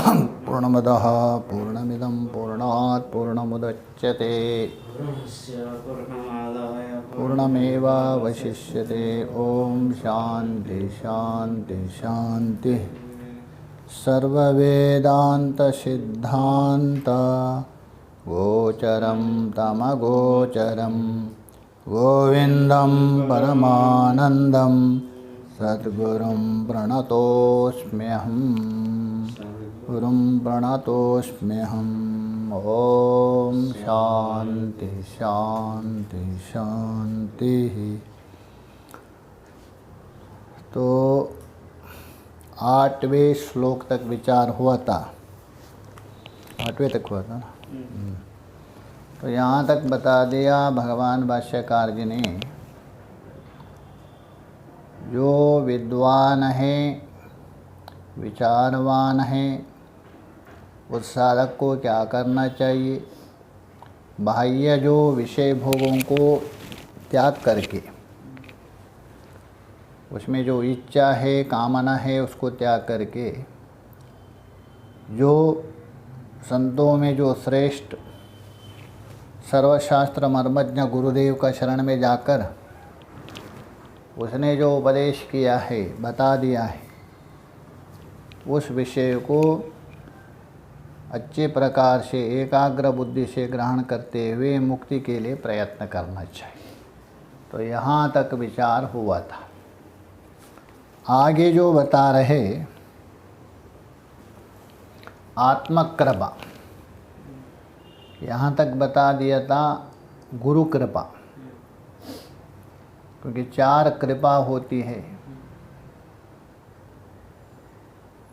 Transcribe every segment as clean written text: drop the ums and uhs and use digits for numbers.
पूर्णमदः पूर्णमिदं पूर्णात् पूर्णमुदच्यते पूर्णमेवावशिष्यते। ॐ शान्ति शान्ति शान्ति। सर्ववेदान्तसिद्धान्त गोचरं तमगोचरं गोविन्दं परमानन्दं सद्गुरुं प्रणतोऽस्म्यहम् गुरुं प्रणतोऽस्म्यहम्। ॐ शान्ति शान्ति शान्तिः। तो 8वें श्लोक तक विचार हुआ था, 8वें तक हुआ था ना। तो यहाँ तक बता दिया भगवान भाष्यकार जी ने, जो विद्वान है, विचारवान है, उस साधक को क्या करना चाहिए। बाह्य जो विषय भोगों को त्याग करके, उसमें जो इच्छा है, कामना है, उसको त्याग करके, जो संतों में जो श्रेष्ठ सर्वशास्त्र मर्मज्ञ गुरुदेव का शरण में जाकर उसने जो उपदेश किया है, बता दिया है, उस विषय को अच्छे प्रकार से एकाग्र बुद्धि से ग्रहण करते हुए मुक्ति के लिए प्रयत्न करना चाहिए। तो यहाँ तक विचार हुआ था। आगे जो बता रहे आत्मकृपा, यहाँ तक बता दिया था गुरु कृपा, क्योंकि 4 कृपा होती है।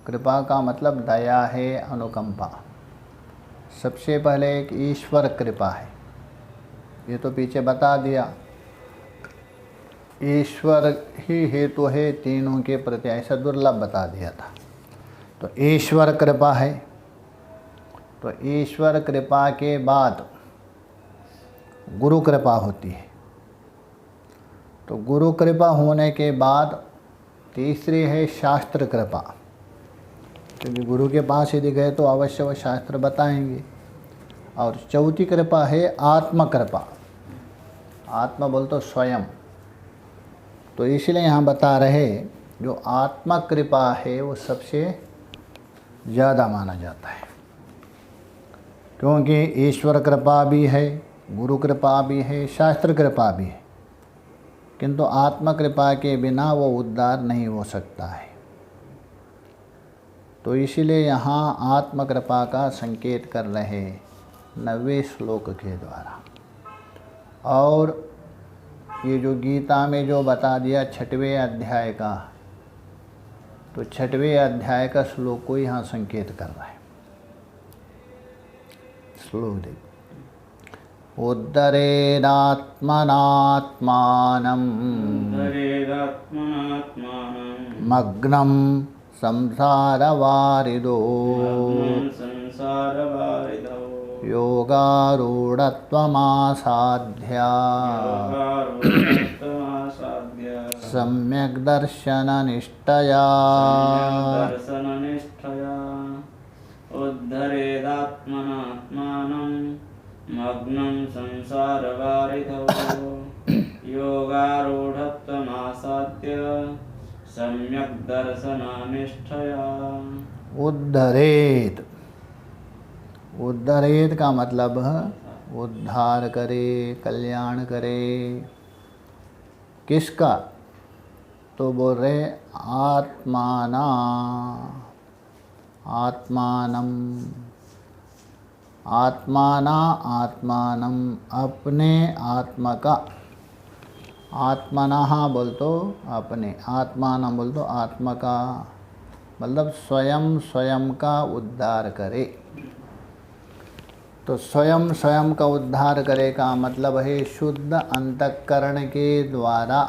कृपा का मतलब दया है, अनुकंपा। सबसे पहले एक ईश्वर कृपा है, ये तो पीछे बता दिया। ईश्वर ही हेतु है तीनों के प्रति, ऐसा दुर्लभ बता दिया था। तो ईश्वर कृपा है। तो ईश्वर कृपा के बाद गुरु कृपा होती है। तो गुरु कृपा होने के बाद तीसरी है शास्त्र कृपा, क्योंकि गुरु के पास यदि गए तो अवश्य वह शास्त्र बताएंगे। और चौथी कृपा है आत्म कृपा। आत्मा बोल तो स्वयं। तो इसलिए यहाँ बता रहे जो आत्मा कृपा है वो सबसे ज़्यादा माना जाता है, क्योंकि ईश्वर कृपा भी है, गुरु कृपा भी है, शास्त्र कृपा भी है, किंतु आत्मा कृपा के बिना वो उद्धार नहीं हो सकता है। तो इसीलिए यहाँ आत्म कृपा का संकेत कर रहे 9वें श्लोक के द्वारा। और ये जो गीता में जो बता दिया 6वें अध्याय का, तो 6वें अध्याय का श्लोक को यहाँ संकेत कर रहा है। श्लोक देखो। उद्धरेदात्मनात्मानं मग्नं संसारवारिदो योगारूढत्वमासाद्य सम्यक् दर्शननिष्ठया उद्धरेदात्मनात्मानं मग्नं संसारवारिधौ योगारूढत्वमासाद्य सम्यक् दर्शननिष्ठया। उद्धरेत, उद्धरेत का मतलब उद्धार करे, कल्याण करे। किसका? तो बोल रहे आत्माना, आत्मानम, आत्माना, आत्मानम, अपने आत्मा का। आत्मना बोल तो अपने, आत्मानम बोल तो आत्मा का, मतलब स्वयं स्वयं का उद्धार करे। तो स्वयं स्वयं का उद्धार करे का मतलब है शुद्ध अंतःकरण के द्वारा,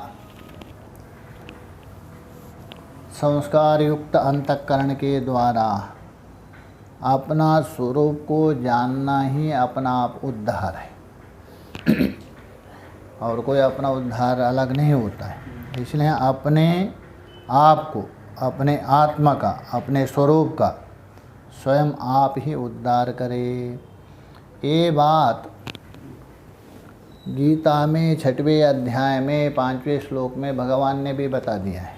संस्कार युक्त अंतःकरण के द्वारा अपना स्वरूप को जानना ही अपना आप उद्धार है। और कोई अपना उद्धार अलग नहीं होता है। इसलिए अपने आप को, अपने आत्मा का, अपने स्वरूप का स्वयं आप ही उद्धार करे। ये बात गीता में 6वें अध्याय में 5वें श्लोक में भगवान ने भी बता दिया है।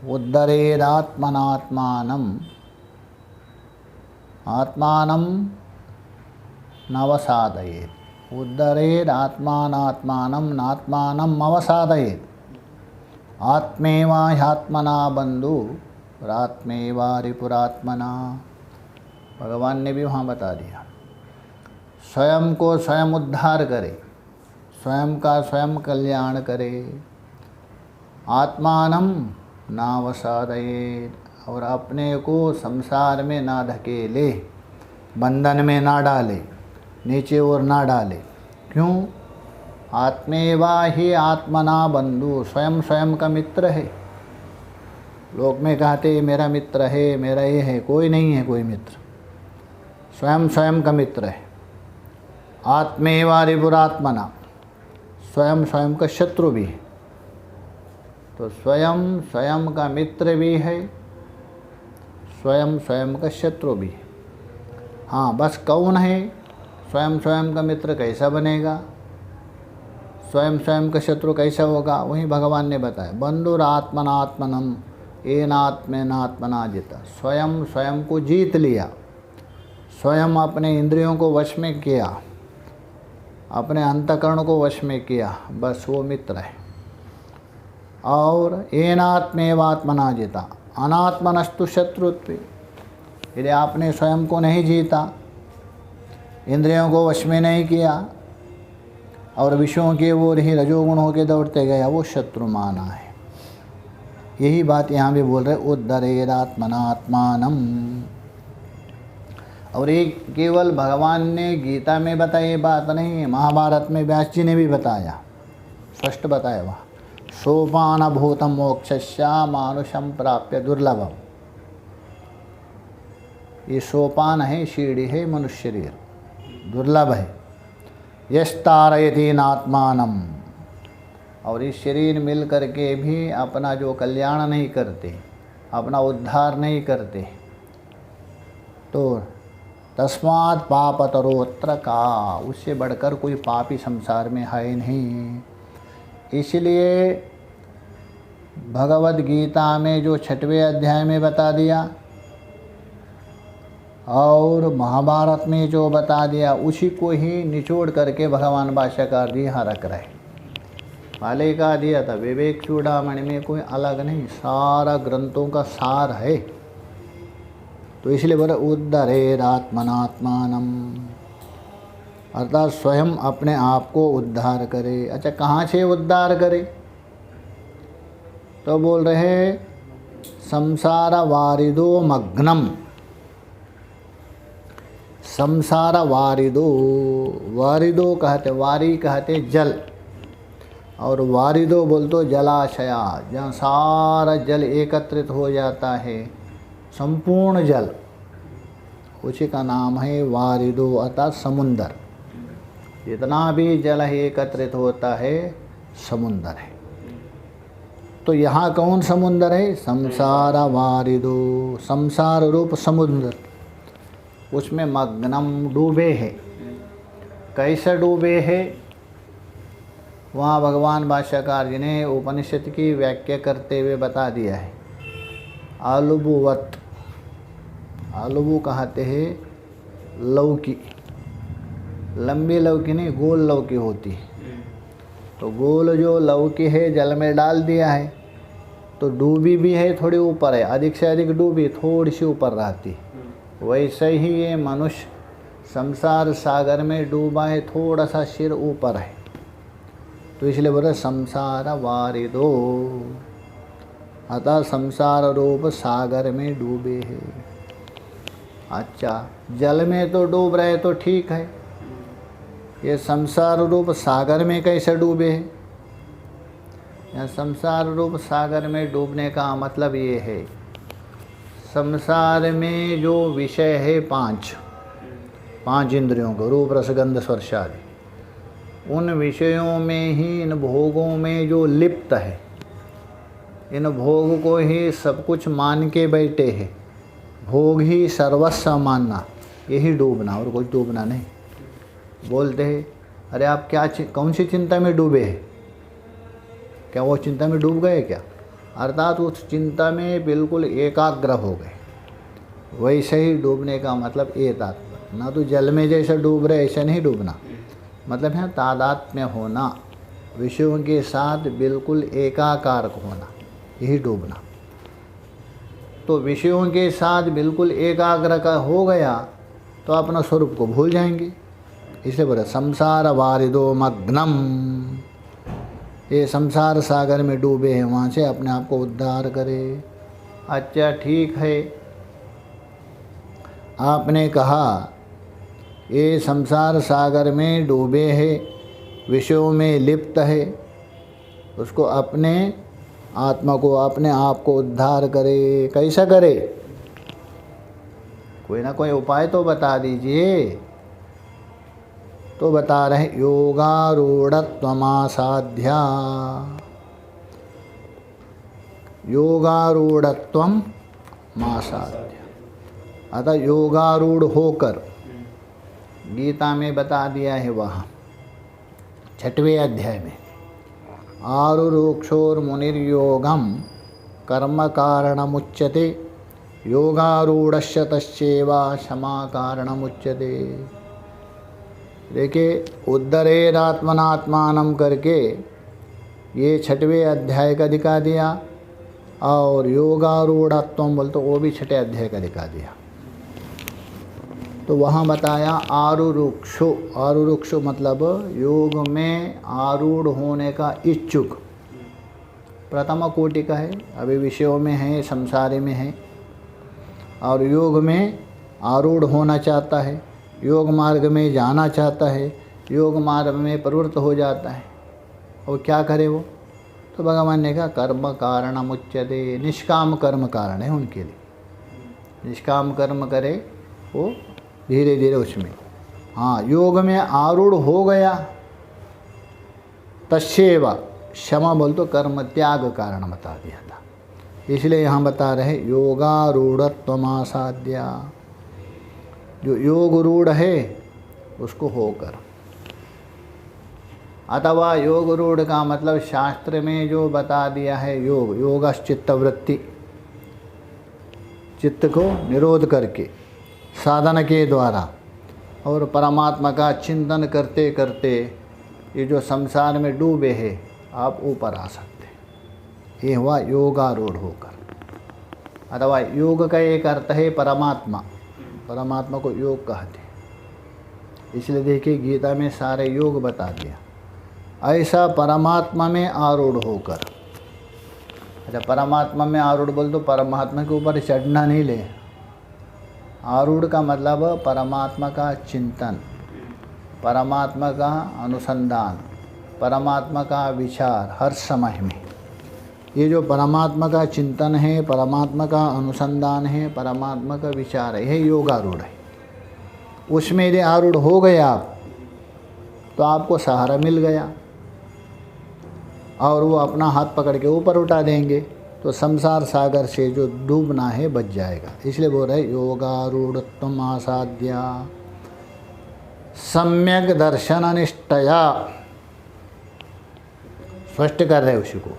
उद्धरेदात्मनात्मानम् आत्मानं नवसादयेत्। उद्धरेदात्मानात्मानं नात्मानम् अवसादयेत्। आत्मेवा ह्यात्मना बन्धुरात्मेवा रिपुरात्मना। भगवान ने भी वहाँ बता दिया। स्वयं को स्वयं उद्धार करे, स्वयं का स्वयं कल्याण करे। आत्मानं नावसादयेत्, और अपने को संसार में ना धकेले, बंधन में ना डाले, नीचे और ना डाले। क्यों? आत्मेवा ही आत्मना बंधु, स्वयं स्वयं का मित्र है। लोक में कहते मेरा मित्र है, मेरा ये है, कोई नहीं है कोई मित्र, स्वयं स्वयं का मित्र है। आत्मेवा रिपुरात्मना, स्वयं स्वयं का शत्रु भी है। तो स्वयं स्वयं का मित्र भी है, स्वयं स्वयं का शत्रु भी है। हाँ, बस कौन है स्वयं स्वयं का मित्र, कैसा बनेगा, स्वयं स्वयं का शत्रु कैसा होगा, वही भगवान ने बताया। बंधुरात्मनात्मनम येनात्मेनात्मना जिता। स्वयं स्वयं को जीत लिया, स्वयं अपने इंद्रियों को वश में किया, अपने अंतःकरण को वश में किया, बस वो मित्र है। और येनात्मेवात्मना जिता अनात्मनस्तु शत्रुत्व। यदि आपने स्वयं को नहीं जीता, इंद्रियों को वश में नहीं किया और विषयों के ओर ही रजोगुण होकर दौड़ते गया, वो शत्रु माना है। यही बात यहाँ भी बोल रहे उद्धरेदात्मनात्मानम्। और ये केवल भगवान ने गीता में बताई बात नहीं है, महाभारत में व्यास जी ने भी बताया, स्पष्ट बताया वहाँ। सोपान भूतम मोक्षस्या मानुषम प्राप्य दुर्लभम। ये सोपान है, सीढ़ी है, मनुष्य शरीर दुर्लभ है। यस्तारयति नात्मानम, और इस शरीर मिल करके भी अपना जो कल्याण नहीं करते, अपना उद्धार नहीं करते, तो तस्मात् पापतरोत्र का, उससे बढ़कर कोई पापी संसार में है नहीं। इसलिए भगवद गीता में जो 6वें अध्याय में बता दिया और महाभारत में जो बता दिया, उसी को ही निचोड़ करके भगवान भाष्यकार जी यहाँ रख रहे। पहले का दिया था विवेक चूड़ामणि में, कोई अलग नहीं, सारा ग्रंथों का सार है। तो इसलिए बोले उद्धरेदात्मनात्मानम्, अर्थात स्वयं अपने आप को उद्धार करे। अच्छा, कहाँ से उद्धार करे? तो बोल रहे संसार वारिदो मग्नम। संसार वारिदो, वारिदो कहते, वारी कहते जल, और वारिदो बोल तो जलाशया, जहाँ सारा जल एकत्रित हो जाता है, संपूर्ण जल, उसी का नाम है वारिदो, अर्थात समुंदर। जितना भी जल है एकत्रित होता है, समुंदर है। तो यहाँ कौन समुंदर है? संसार वारिदो, संसार रूप समुद्र, उसमें मग्नम डूबे है। कैसे डूबे है? वहाँ भगवान भाष्यकार जी ने उपनिषद की व्याख्या करते हुए बता दिया है। आलुबुवत, आलुबु कहते हैं लौकी, लंबी लौकी नहीं, गोल लौकी होती है। तो गोल जो लौकी है जल में डाल दिया है तो डूबी भी है, थोड़ी ऊपर है, अधिक से अधिक डूबी, थोड़ी सी ऊपर रहती। वैसे ही ये मनुष्य संसार सागर में डूबा है, थोड़ा सा सिर ऊपर है। तो इसलिए बोले संसार वारिदो, अतः संसार रूप सागर में डूबे है। अच्छा, जल में तो डूब रहे तो ठीक है, ये संसार रूप सागर में कैसे डूबे हैं? यह संसार रूप सागर में डूबने का मतलब ये है, संसार में जो विषय है पांच इंद्रियों को, रूप रस गंध स्पर्श आदि, उन विषयों में ही, इन भोगों में जो लिप्त है, इन भोग को ही सब कुछ मान के बैठे हैं, भोग ही सर्वस्व मानना, यही डूबना और कुछ डूबना नहीं। बोलते हैं अरे आप क्या कौन सी चिंता में डूबे हैं, क्या वो चिंता में डूब गए क्या? अर्थात उस चिंता में बिल्कुल एकाग्र हो गए। वैसे ही डूबने का मतलब ये तात्पर्य, ना तो जल में जैसे डूब रहे ऐसे नहीं डूबना, मतलब है तादात्म्य होना, विषयों के साथ बिल्कुल एकाकार होना, यही डूबना। तो विषयों के साथ बिल्कुल एकाग्र का हो गया तो अपना स्वरूप को भूल जाएंगे। इसलिए बोले संसार वारिदो मग्नम, ये संसार सागर में डूबे हैं, वहाँ से अपने आप को उद्धार करे। अच्छा ठीक है, आपने कहा ये संसार सागर में डूबे हैं, विषयों में लिप्त है, उसको अपने आत्मा को, अपने आप को उद्धार करे। कैसा करे? कोई ना कोई उपाय तो बता दीजिए। तो बता रहे योगारूढ़त्वमासाध्या, योगारूढ़त्वम मासाध्या, अतः योगारूढ़ होकर, गीता में बता दिया है वहाँ 6वें अध्याय में, आरुरुक्षोर्मुनिर्योगम कर्म कारणमुच्यते, योगारूढ़स्य तस्यैवा क्षमा कारणमुच्यते। देखिए उद्धरेरात्मनात्मानं करके ये 6वें अध्याय का दिखा दिया, और योगारूढ़त्वम बोल तो वो भी 6ठे अध्याय का दिखा दिया। तो वहाँ बताया आरुरुक्षो, आरुरुक्षो मतलब योग में आरूढ़ होने का इच्छुक, प्रथम कोटि का है, अभी विषयों में है, संसारी में है, और योग में आरूढ़ होना चाहता है, योग मार्ग में जाना चाहता है, योग मार्ग में प्रवृत्त हो जाता है। और क्या करे वो? तो भगवान ने कहा कर्म कारणम उच्यते, निष्काम कर्म कारण है उनके लिए। निष्काम कर्म करे वो धीरे धीरे उसमें, हाँ योग में आरूढ़ हो गया, तस्यैव, क्षमा बोल तो कर्म त्याग कारण बता दिया था। इसलिए यहाँ बता रहे योगारूढ़त्वमासाध्या, जो योग रूढ़ है उसको होकर, अथवा योग रूढ़ का मतलब शास्त्र में जो बता दिया है योग, योगश्चित्त वृत्ति, चित्त को निरोध करके साधन के द्वारा और परमात्मा का चिंतन करते करते ये जो संसार में डूबे हैं आप ऊपर आ सकते। ये हुआ योगारूढ़ होकर। अथवा योग का एक अर्थ है परमात्मा, परमात्मा को योग कहते हैं। इसलिए देखिए गीता में सारे योग बता दिया। ऐसा परमात्मा में आरूढ़ होकर, अच्छा परमात्मा में आरूढ़ बोल तो परमात्मा के ऊपर चढ़ना नहीं ले, आरूढ़ का मतलब परमात्मा का चिंतन, परमात्मा का अनुसंधान, परमात्मा का विचार हर समय में। ये जो परमात्मा का चिंतन है, परमात्मा का अनुसंधान है, परमात्मा का विचार है, यह योगारूढ़ है। उसमें यदि आरूढ़ हो गए आप तो आपको सहारा मिल गया और वो अपना हाथ पकड़ के ऊपर उठा देंगे, तो संसार सागर से जो डूबना है बच जाएगा। इसलिए बोल रहे योगारूढ़त्वम आसाध्या सम्यक दर्शन निष्ठया, स्पष्ट कर रहे उसी को।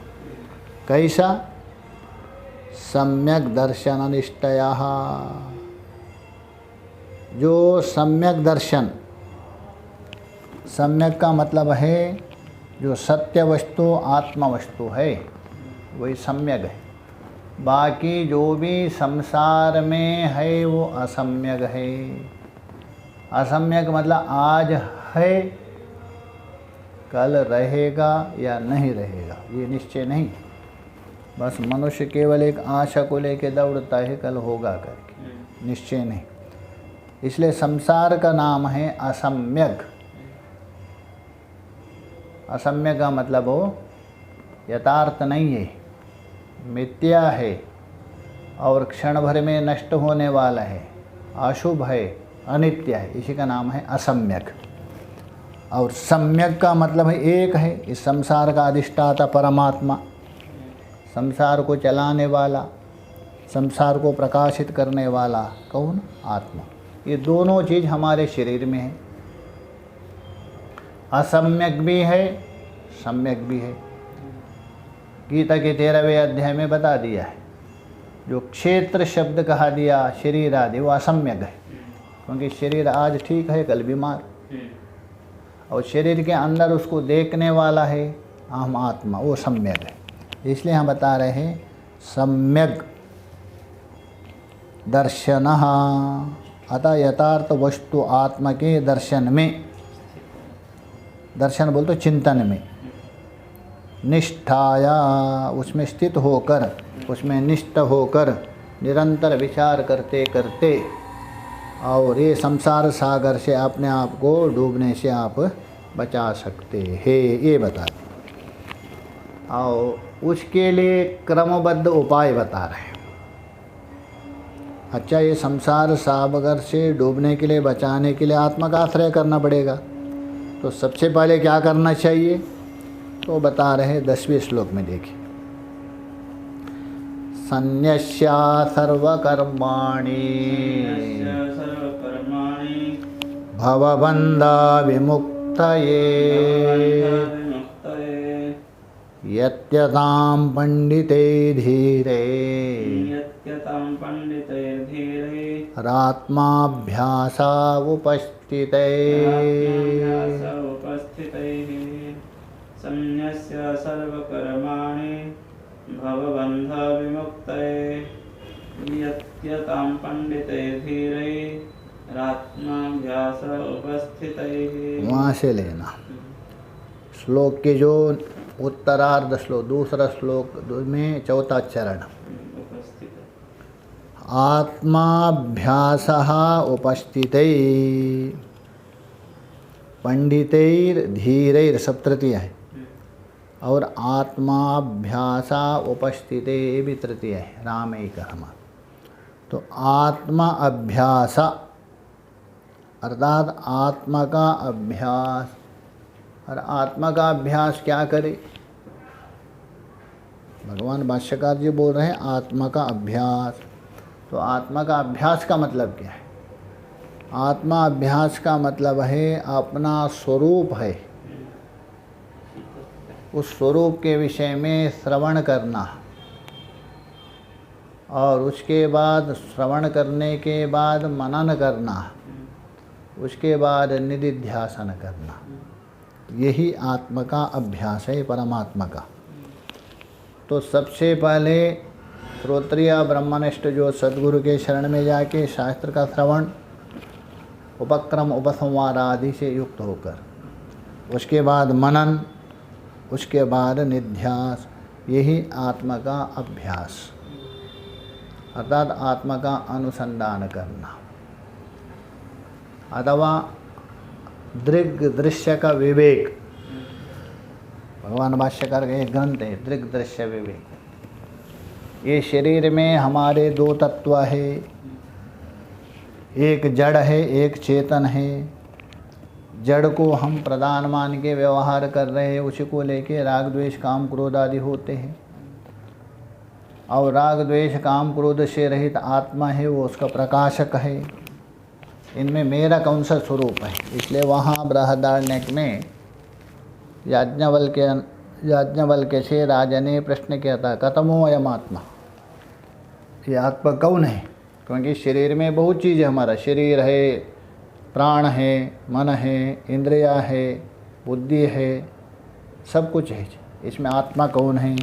कैसा? सम्यक दर्शन निष्ठया, जो सम्यक दर्शन, सम्यक का मतलब है जो सत्य वस्तु आत्मा वस्तु है वही सम्यक है। बाकी जो भी संसार में है वो असम्यक है। असम्यक मतलब आज है कल रहेगा या नहीं रहेगा ये निश्चय नहीं। बस मनुष्य केवल एक आशा को लेकर दौड़ता है कल होगा करके, निश्चय नहीं। इसलिए संसार का नाम है असम्यक। असम्य का मतलब हो यथार्थ नहीं है, मिथ्या है और क्षण भर में नष्ट होने वाला है, अशुभ है, अनित्य है, इसी का नाम है असम्यक। और सम्यक का मतलब है एक है, इस संसार का अधिष्ठाता परमात्मा, संसार को चलाने वाला, संसार को प्रकाशित करने वाला कौन? आत्मा। ये दोनों चीज़ हमारे शरीर में है, असम्यक भी है, सम्यक भी है। गीता के 13वें अध्याय में बता दिया है, जो क्षेत्र शब्द कहा दिया शरीर आदि वो असम्यक है, क्योंकि शरीर आज ठीक है कल बीमार, और शरीर के अंदर उसको देखने वाला है हम आत्मा, वो सम्यक है। इसलिए हम बता रहे हैं सम्यक दर्शनः, अतः यथार्थ वस्तु आत्मा के दर्शन में, दर्शन बोल तो चिंतन में, निष्ठाया उसमें स्थित होकर, उसमें निष्ठ होकर निरंतर विचार करते करते, और ये संसार सागर से अपने आप को डूबने से आप बचा सकते हैं, ये बता दें। और उसके लिए क्रमबद्ध उपाय बता रहे हैं। अच्छा, ये संसार सागर से डूबने के लिए, बचाने के लिए आत्मा का आश्रय करना पड़ेगा, तो सबसे पहले क्या करना चाहिए? तो बता रहे 10वें श्लोक में, देखिए, संन्यस्या सर्वकर्माणि भवबन्धा विमुक्तये यत्यतां पंडिते धीरे रात्माभ्यासा उपस्थिते संन्यस्य सर्वकर्माणि भवबन्ध विमुक्तये यत्यतां पंडिते धीरे रात्माभ्यास उपस्थितये। वहाँ से लेना श्लोक के जो उत्तरार्ध श्लोक, दूसरा श्लोक में चौथा चरण, आत्माभ्यासः उपस्थितै पंडितैर धीरैर, सब तृतीय है, और आत्माभ्यासा उपस्थिते भी तृतीय है, राम एक हमा। तो आत्मा अभ्यास अर्थात आत्मा का अभ्यास, और आत्मा का अभ्यास क्या करे? भगवान भाष्यकार जी बोल रहे हैं आत्मा का अभ्यास। तो आत्मा का अभ्यास का मतलब क्या है? आत्मा अभ्यास का मतलब है अपना स्वरूप है, उस स्वरूप के विषय में श्रवण करना, और उसके बाद श्रवण करने के बाद मनन करना, उसके बाद निधिध्यासन करना, यही आत्मा का अभ्यास है परमात्मा का। तो सबसे पहले श्रोत्रिय ब्रह्मनिष्ठ जो सद्गुरु के शरण में जाके शास्त्र का श्रवण, उपक्रम उपसंहार आदि से युक्त होकर, उसके बाद मनन, उसके बाद निध्यास, यही आत्मा का अभ्यास अर्थात आत्मा का अनुसंधान करना, अथवा दृग दृश्य का विवेक। भगवान भाष्यकार का एक ग्रंथ है दृग दृश्य विवेक। ये शरीर में हमारे दो तत्व है, एक जड़ है, एक चेतन है। जड़ को हम प्रधान मान के व्यवहार कर रहे हैं, उसी को लेके राग द्वेष काम क्रोध आदि होते हैं, और राग द्वेष काम क्रोध से रहित आत्मा है, वो उसका प्रकाशक है। इनमें मेरा कौन सा स्वरूप है? इसलिए वहाँ बृहदारण्यक में याज्ञवल्क्य से राजा ने प्रश्न किया था, कथमो अयम आत्मा, ये आत्मा कौन है? क्योंकि शरीर में बहुत चीज़ है, हमारा शरीर है, प्राण है, मन है, इंद्रिया है, बुद्धि है, सब कुछ है, इसमें आत्मा कौन है?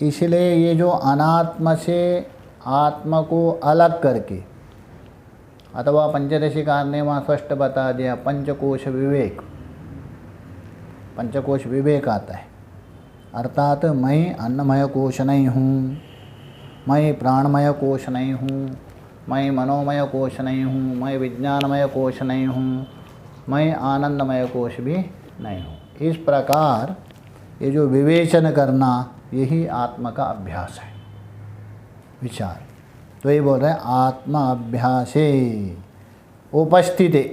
इसलिए ये जो अनात्मा से आत्मा को अलग करके, अथवा पंचदशिकार ने वहाँ स्पष्ट बता दिया, पंचकोश विवेक, पंचकोश विवेक आता है। अर्थात मैं अन्नमय कोश नहीं हूँ, मैं प्राणमय कोश नहीं हूँ, मैं मनोमय कोश नहीं हूँ, मैं विज्ञानमय कोश नहीं हूँ, मैं आनंदमय कोश भी नहीं हूँ। इस प्रकार ये जो विवेचन करना, यही आत्मा का अभ्यास है, विचार। तो ये बोल रहे हैं आत्मा अभ्यासे उपस्थिते,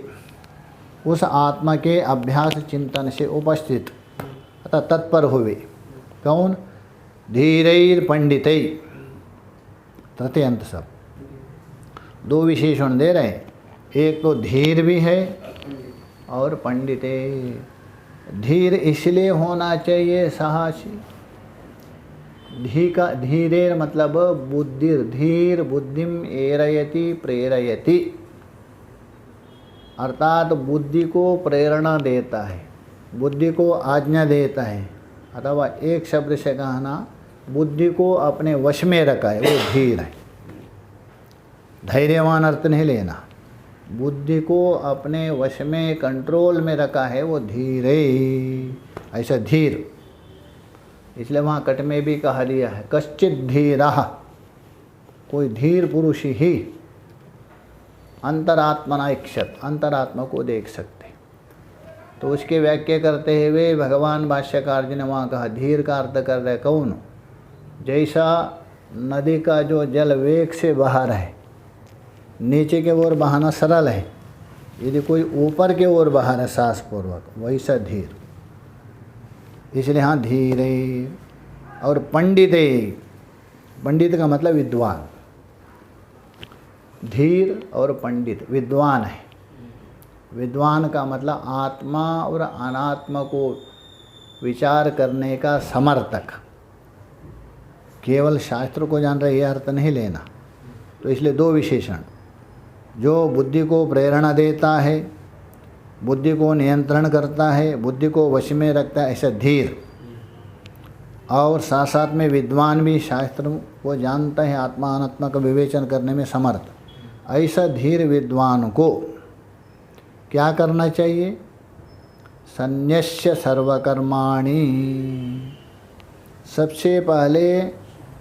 उस आत्मा के अभ्यास चिंतन से उपस्थित अतः तत्पर हुए। कौन? धीरैर पंडितै, तृतीयंत सब। दो विशेषण दे रहे हैं, एक तो धीर भी है और पंडित है। धीर इसलिए होना चाहिए साहसी। धीरेर मतलब बुद्धि, धीर बुद्धिम एरयति प्रेरयति, अर्थात बुद्धि को प्रेरणा देता है, बुद्धि को आज्ञा देता है, अथवा एक शब्द से कहना बुद्धि को अपने वश में रखा है, वो धीर है। धैर्यवान अर्थ नहीं लेना, बुद्धि को अपने वश में कंट्रोल में रखा है, वो धीर है। ऐसा धीर, इसलिए वहाँ कट में भी कहा दिया है कश्चित धीरः, कोई धीर पुरुष ही अंतरात्मना इक्षत, अंतरात्मा को देख सकते। तो उसके व्याख्या करते हुए भगवान भाष्यकार जी ने वहाँ कहा धीर का अर्थ कर रहे कौन, जैसा नदी का जो जल वेग से बहा है, नीचे के ओर बहाना सरल है, यदि कोई ऊपर के ओर बहा है सांस पूर्वक, वैसा धीर। इसलिए हाँ धीर है। और पंडित है, पंडित का मतलब विद्वान। धीर और पंडित विद्वान है। विद्वान का मतलब आत्मा और अनात्मा को विचार करने का समर्थक। केवल शास्त्र को जान रहे यह अर्थ नहीं लेना। तो इसलिए दो विशेषण, जो बुद्धि को प्रेरणा देता है, बुद्धि को नियंत्रण करता है, बुद्धि को वश में रखता है, ऐसा धीर। और साथ साथ में विद्वान भी, शास्त्र को जानता है, आत्मा अनात्मा का विवेचन करने में समर्थ। ऐसा धीर विद्वान को क्या करना चाहिए, संन्यस्य सर्वकर्माणि, सबसे पहले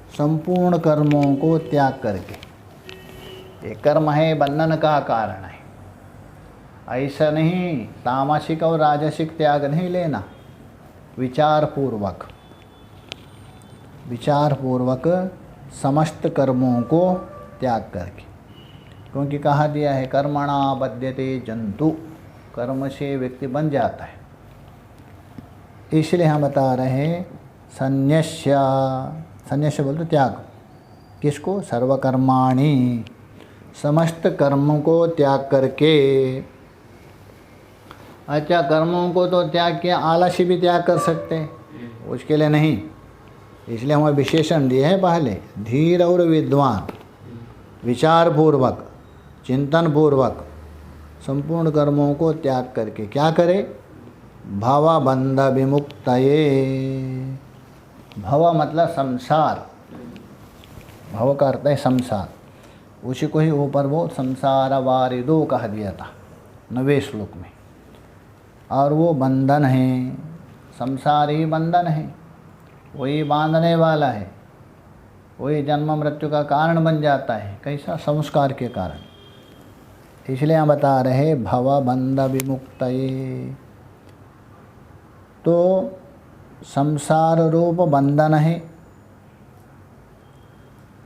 संपूर्ण कर्मों को त्याग करके। ये कर्म है बंधन का कारण है, ऐसा नहीं तामसिक और राजसिक त्याग नहीं लेना, विचारपूर्वक समस्त कर्मों को त्याग करके। क्योंकि कहा दिया है कर्मणा बध्यते जंतु, कर्म से व्यक्ति बन जाता है। इसलिए हम बता रहे हैं संन्यस्य, संन्यस्य बोलते त्याग, किसको, सर्वकर्माणि, समस्त कर्मों को त्याग करके। अच्छा, कर्मों को तो त्याग किया, आलस्य भी त्याग कर सकते हैं, उसके लिए नहीं। इसलिए हमें विशेषण दिए हैं पहले, धीर और विद्वान, विचारपूर्वक चिंतन पूर्वक संपूर्ण कर्मों को त्याग करके क्या करे, भवबंध विमुक्तये। भव मतलब संसार, भव का अर्थ है संसार, उसी को ही ऊपर वो संसार वारिदो कह दिया था 9वें श्लोक में। और वो बंधन है, संसार ही बंधन है, वही बांधने वाला है, वही जन्म मृत्यु का कारण बन जाता है। कैसा, संस्कार के कारण। इसलिए हम बता रहे भवबंध विमुक्तये। तो संसार रूप बंधन है,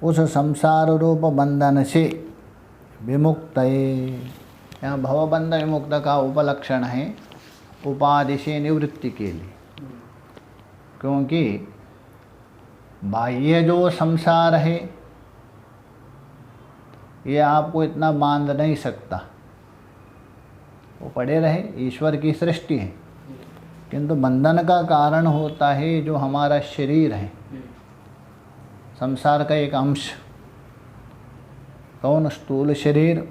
उस संसार रूप बंधन से विमुक्तये। यहाँ भवबंध विमुक्त का उपलक्षण है उपाधि से निवृत्ति के लिए। क्योंकि बाह्य जो संसार है ये आपको इतना बांध नहीं सकता, वो पड़े रहे, ईश्वर की सृष्टि है। किंतु बंधन का कारण होता है जो हमारा शरीर है, संसार का एक अंश। कौन, स्थूल शरीर,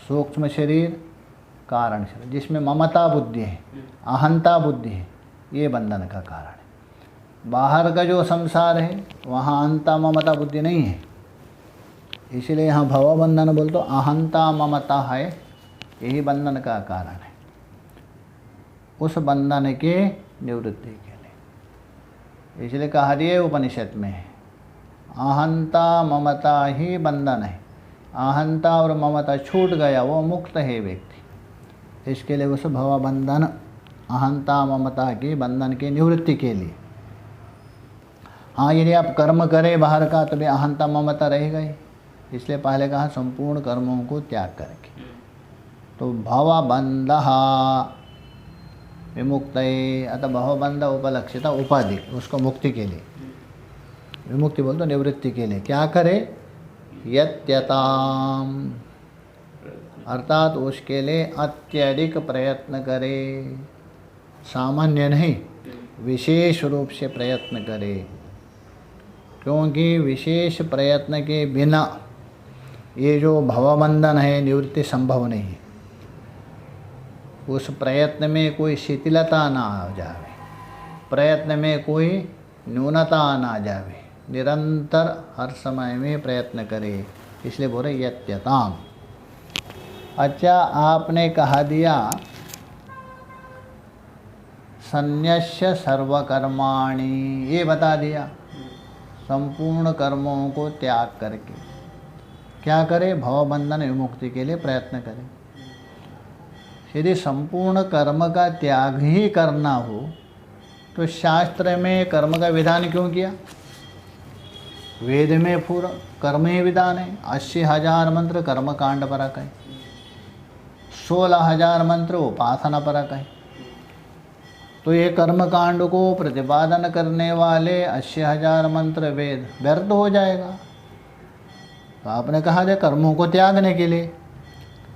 सूक्ष्म शरीर, कारण शरीर, जिसमें ममता बुद्धि है, अहंता बुद्धि है, ये बंधन का कारण है। बाहर का जो संसार है वहाँ अहंता ममता बुद्धि नहीं है। इसलिए यहाँ भवबंधन बोल तो अहंता ममता है, यही बंधन का कारण है। उस बंधन के निवृत्ति के लिए इसलिए कहा दिया उपनिषद में है, अहंता ममता ही बंधन है। अहंता और ममता छूट गया, वो मुक्त है व्यक्ति। इसके लिए उस भवबंधन, अहंता ममता के बंधन के निवृत्ति के लिए। हाँ, यदि आप कर्म करें बाहर का तो भी अहंता ममता रह गई। इसलिए पहले कहा संपूर्ण कर्मों को त्याग करके। तो भवबंध विमुक्तये, अतः भवबंध उपलक्षिता उपाधि, उसको मुक्ति के लिए, विमुक्ति बोलते निवृत्ति के लिए क्या करे, यत्यताम, अर्थात उसके लिए अत्यधिक प्रयत्न करे, सामान्य नहीं विशेष रूप से प्रयत्न करे, क्योंकि विशेष प्रयत्न के बिना ये जो भवबंधन है निवृत्ति संभव नहीं है। उस प्रयत्न में कोई शिथिलता ना आ जावे, प्रयत्न में कोई न्यूनता ना जावे, निरंतर हर समय में प्रयत्न करे, इसलिए बोल रहे यत्यताम। अच्छा, आपने कहा दिया संन्यस्य सर्वकर्माणि, ये बता दिया संपूर्ण कर्मों को त्याग करके क्या करे, भवबंधन विमुक्ति के लिए प्रयत्न करे। यदि संपूर्ण कर्म का त्याग ही करना हो तो शास्त्र में कर्म का विधान क्यों किया? वेद में पूरा कर्म ही विधान है। 80,000 मंत्र कर्म कांड परक है, 16,000 मंत्र उपासना परक है। तो ये कर्म कांड को प्रतिपादन करने वाले 80,000 मंत्र वेद व्यर्थ हो जाएगा। तो आपने कहा जाए कर्मों को त्यागने के लिए,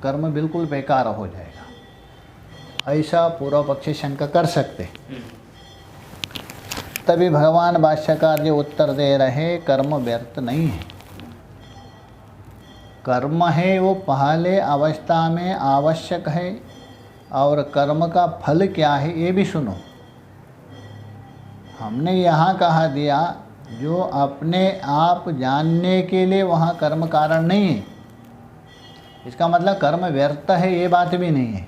कर्म बिल्कुल बेकार हो जाएगा, ऐसा पूर्व पक्षी शंका कर सकते। तभी भगवान भाष्यकार जी उत्तर दे रहे कर्म व्यर्थ नहीं है। कर्म है वो पहले अवस्था में आवश्यक है, और कर्म का फल क्या है ये भी सुनो। हमने यहाँ कहा दिया जो अपने आप जानने के लिए वहाँ कर्म कारण नहीं है, इसका मतलब कर्म व्यर्थ है ये बात भी नहीं है,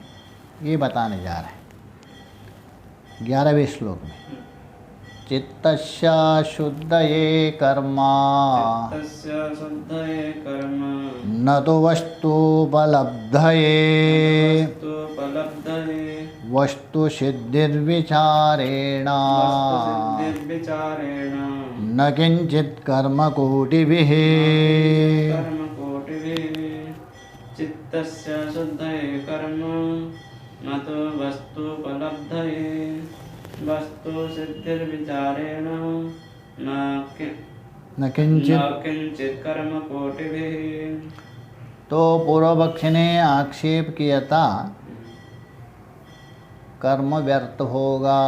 ये बताने जा रहे हैं 11वें श्लोक में। चित्तस्य शुद्धये कर्मा न तो वस्तुपलब्धये वस्तु सिद्धिर्विचारेण न किंचित् कर्म कोटिभिः। चित्तस्य शुद्धये कर्म न तो वस्तुपलब्धये वस्तु सिद्धिर्विचारेण न किंचित् कर्म कोटिभिः। तो पूर्व पक्षी ने आक्षेप किया था कर्म व्यर्थ होगा,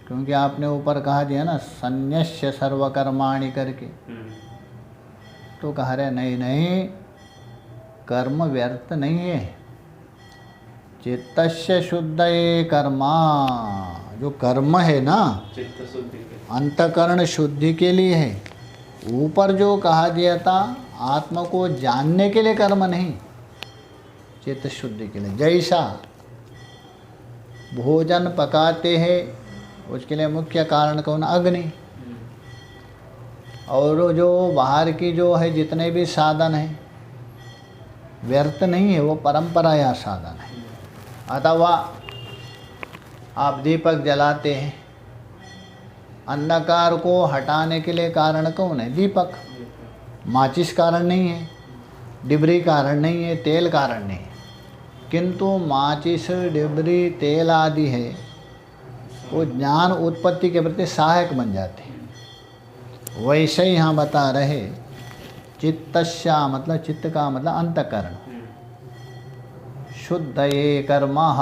क्योंकि आपने ऊपर कहा दिया ना संन्यस्य सर्वकर्माणि करके। तो कह रहे नहीं नहीं, कर्म व्यर्थ नहीं है। चित्तस्य शुद्धये कर्मा, जो कर्म है ना चित्त शुद्धि अंतकरण शुद्धि के लिए है। ऊपर जो कहा दिया था आत्मा को जानने के लिए कर्म नहीं, चित्त शुद्धि के लिए। जैसा भोजन पकाते हैं उसके लिए मुख्य कारण कौन? अग्नि। और जो बाहर की जो है जितने भी साधन हैं व्यर्थ नहीं है, वो परंपरा या साधन है। अथवा आप दीपक जलाते हैं, अंधकार को हटाने के लिए कारण कौन है? दीपक। माचिस कारण नहीं है, डिबरी कारण नहीं है, तेल कारण नहीं है। किंतु माचिस, डिबरी, तेल आदि है वो ज्ञान उत्पत्ति के प्रति सहायक बन जाते हैं। वैसे ही यहाँ बता रहे चित्तस्य मतलब चित्त का मतलब अंतकरण। शुद्धये कर्मः,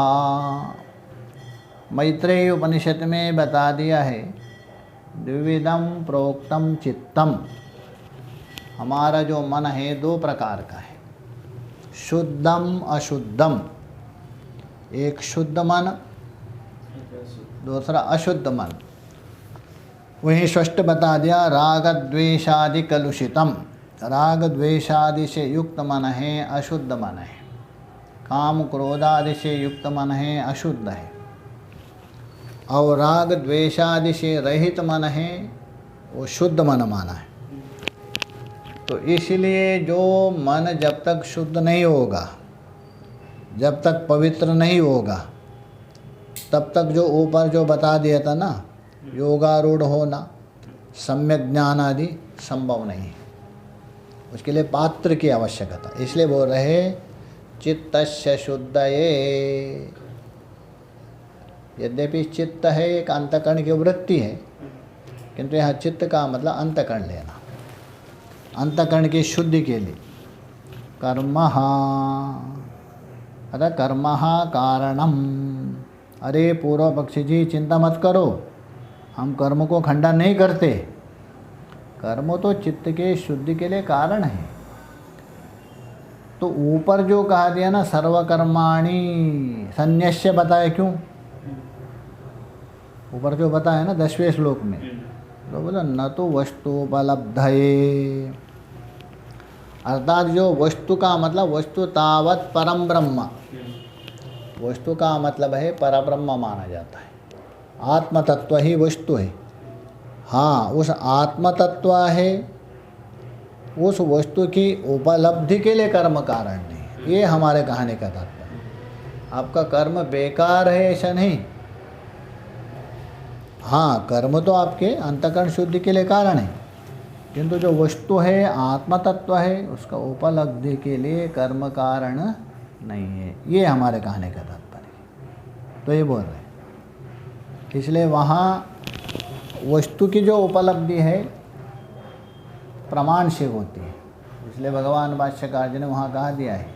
मैत्रेयी उपनिषद में बता दिया है द्विविधम प्रोक्तम चित्तम। हमारा जो मन है दो प्रकार का है, शुद्धम अशुद्धम। एक शुद्ध मन, दूसरा अशुद्ध मन। वही स्पष्ट बता दिया राग द्वेषादि कलुषितम। राग द्वेषादि से युक्त मन है अशुद्ध मन है, काम क्रोधादि से युक्त मन है अशुद्ध है, और राग द्वेषादि से रहित मन है वो शुद्ध मन माना है। तो इसलिए जो मन जब तक शुद्ध नहीं होगा, जब तक पवित्र नहीं होगा, तब तक जो ऊपर जो बता दिया था ना योगारूढ़ होना, सम्यक ज्ञान आदि संभव नहीं है। उसके लिए पात्र की आवश्यकता। इसलिए बोल रहे चित्तस्य शुद्धये। यद्यपि चित्त है एक अंतकरण की वृत्ति है, किंतु यहाँ चित्त का मतलब अंतकरण लेना। अंतःकरण की शुद्धि के लिए। कर्मः अतः कर्मः कारणम। अरे पूर्व पक्षी जी चिंता मत करो, हम कर्म को खंडन नहीं करते। कर्म तो चित्त के शुद्धि के लिए कारण है। तो ऊपर जो कहा दिया ना सर्वकर्माणि संन्यस्य, बताए क्यों? ऊपर जो बताया ना 10वें श्लोक में, तो बोला न तो वस्तुपलब्धये, अर्थात जो वस्तु का मतलब वस्तु तावत परम ब्रह्म, वस्तु का मतलब है परब्रह्म माना जाता है। आत्म तत्व ही वस्तु है। हाँ, उस आत्म तत्व है, उस वस्तु की उपलब्धि के लिए कर्म कारण नहीं। ये हमारे कहने का तात्पर्य। आपका कर्म बेकार है ऐसा नहीं। हाँ, कर्म तो आपके अंतःकरण शुद्धि के लिए कारण है, किंतु जो वस्तु है आत्म तत्व है, उसका उपलब्धि के लिए कर्म कारण नहीं है। ये हमारे कहने का तात्पर्य। तो ये बोल रहे हैं, इसलिए वहाँ वस्तु की जो उपलब्धि है प्रमाण से होती है। इसलिए भगवान भाष्यकार जी ने वहाँ कहा दिया है,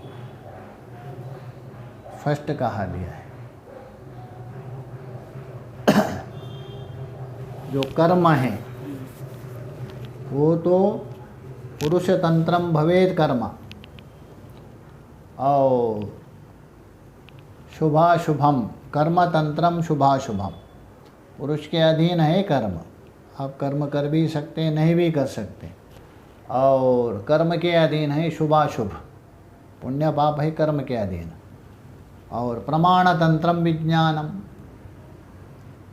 फर्स्ट कहा दिया है, जो कर्म है वो तो पुरुष तंत्रम भवेद कर्म, और शुभाशुभम कर्म तंत्रम शुभाशुभम। पुरुष के अधीन है कर्म, आप कर्म कर भी सकते हैं, नहीं भी कर सकते। और कर्म के अधीन है शुभाशुभ, पुण्य पाप है कर्म के अधीन। और प्रमाण तंत्रम विज्ञानम,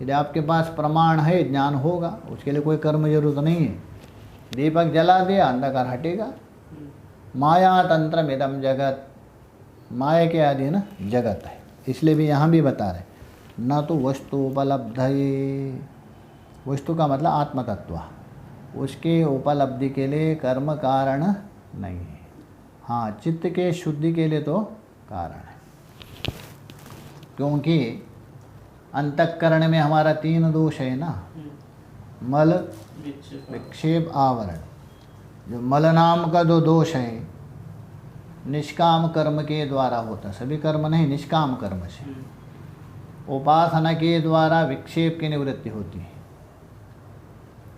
यदि आपके पास प्रमाण है ज्ञान होगा, उसके लिए कोई कर्म जरूरत नहीं है। दीपक जला दिया अंधकार हटेगा। माया तंत्रम इदम जगत, माया के अधीन जगत है। इसलिए भी यहाँ भी बता रहे न तो वस्तु उपलब्धये, वस्तु का मतलब आत्म तत्व, उसके उपलब्धि के लिए कर्म कारण नहीं है। हाँ, चित्त के शुद्धि के लिए तो कारण है, क्योंकि अंतःकरण में हमारा 3 दोष है ना, मल विक्षेप आवरण। जो मल नाम का जो दोष है निष्काम कर्म के द्वारा होता, सभी कर्म नहीं, निष्काम कर्म से। उपासना के द्वारा विक्षेप की निवृत्ति होती है,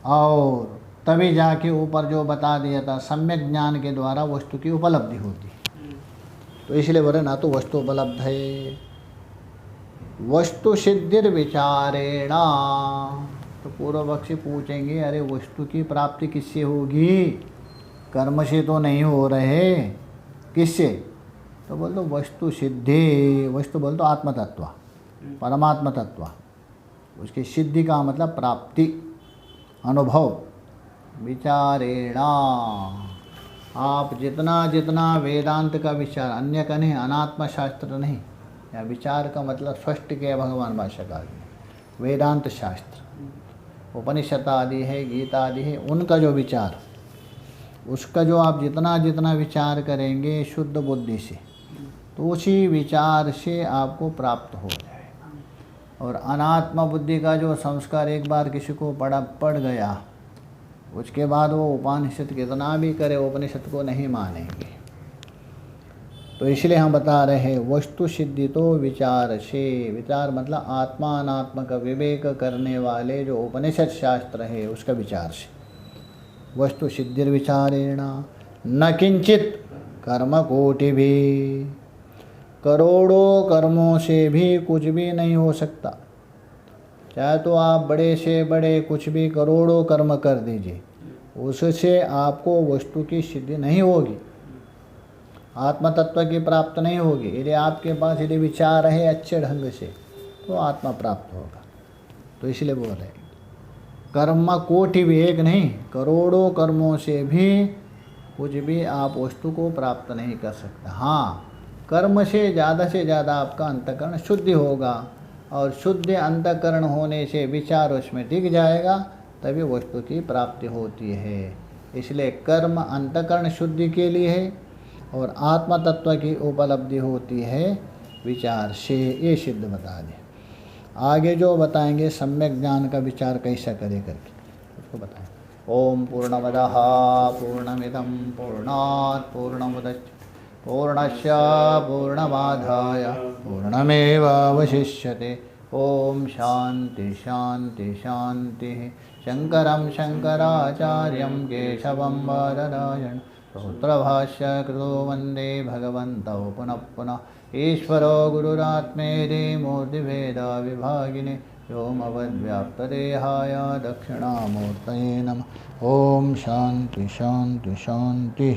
और तभी जाके ऊपर जो बता दिया था सम्यक ज्ञान के द्वारा वस्तु की उपलब्धि होती है। तो इसलिए बोले ना तो वस्तु उपलब्ध है, वस्तु सिद्धिर विचारेणा। तो पूर्व पक्षी पूछेंगे अरे वस्तु की प्राप्ति किससे होगी? कर्म से तो नहीं हो रहे, किससे? तो बोल दो वस्तु सिद्धि। वस्तु बोल दो आत्म तत्व, परमात्मा तत्व। उसकी सिद्धि का मतलब प्राप्ति, अनुभव। विचारेणा, आप जितना जितना वेदांत का विचार, अन्य का नहीं, अनात्म शास्त्र नहीं, या विचार का मतलब स्पष्ट किया भगवान भाष्यकार ने। वेदांत शास्त्र, उपनिषद आदि है, गीता आदि है, उनका जो विचार, उसका जो आप जितना जितना विचार करेंगे शुद्ध बुद्धि से, तो उसी विचार से आपको प्राप्त हो जाएगा। और अनात्म बुद्धि का जो संस्कार एक बार किसी को पड़ गया, उसके बाद वो उपनिषद कितना भी करे उपनिषद को नहीं मानेंगे। तो इसलिए हम बता रहे हैं वस्तु सिद्धि तो विचार से। विचार मतलब आत्मा अनात्मा का विवेक करने वाले जो उपनिषद शास्त्र है उसका विचार से। वस्तु सिद्धिर विचारेण न किंचित कर्म कोटि भी, करोड़ों कर्मों से भी कुछ भी नहीं हो सकता। चाहे तो आप बड़े से बड़े कुछ भी करोड़ों कर्म कर दीजिए, उससे आपको वस्तु की सिद्धि नहीं होगी, आत्म तत्व की प्राप्त नहीं होगी। यदि आपके पास यदि विचार है अच्छे ढंग से तो आत्मा प्राप्त होगा। तो इसलिए बोल रहे कर्म कोटि भी, एक नहीं करोड़ों कर्मों से भी कुछ भी आप वस्तु को प्राप्त नहीं कर सकते। हाँ, कर्म से ज़्यादा आपका अंतःकरण शुद्धि होगा, और शुद्ध अंतःकरण होने से विचार उसमें टिक जाएगा, तभी वस्तु की प्राप्ति होती है। इसलिए कर्म अंतःकरण शुद्धि के लिए है, और आत्म तत्व की उपलब्धि होती है विचार से। ये सिद्ध बता दें। आगे जो बताएंगे सम्यक ज्ञान का विचार कैसा करे करके उसको बताएं। ओम पूर्णमदः पूर्णमिदं पूर्णात् पूर्णमुदच्यते पूर्णस्य पूर्णमादाय पूर्णमेवावशिष्यते। ओम शांति शांति शांति। शंकरं शंकराचार्यं केशवं बादरायणं सूत्रभाष्य कृतो वन्दे भगवन्तौ पुनः पुनः। ईश्वरो गुरुरात्मेति मूर्तिभेदविभागिने व्योमवद्व्याप्तदेहाय दक्षिणामूर्तये नमः। ओम शांति शांति शांति।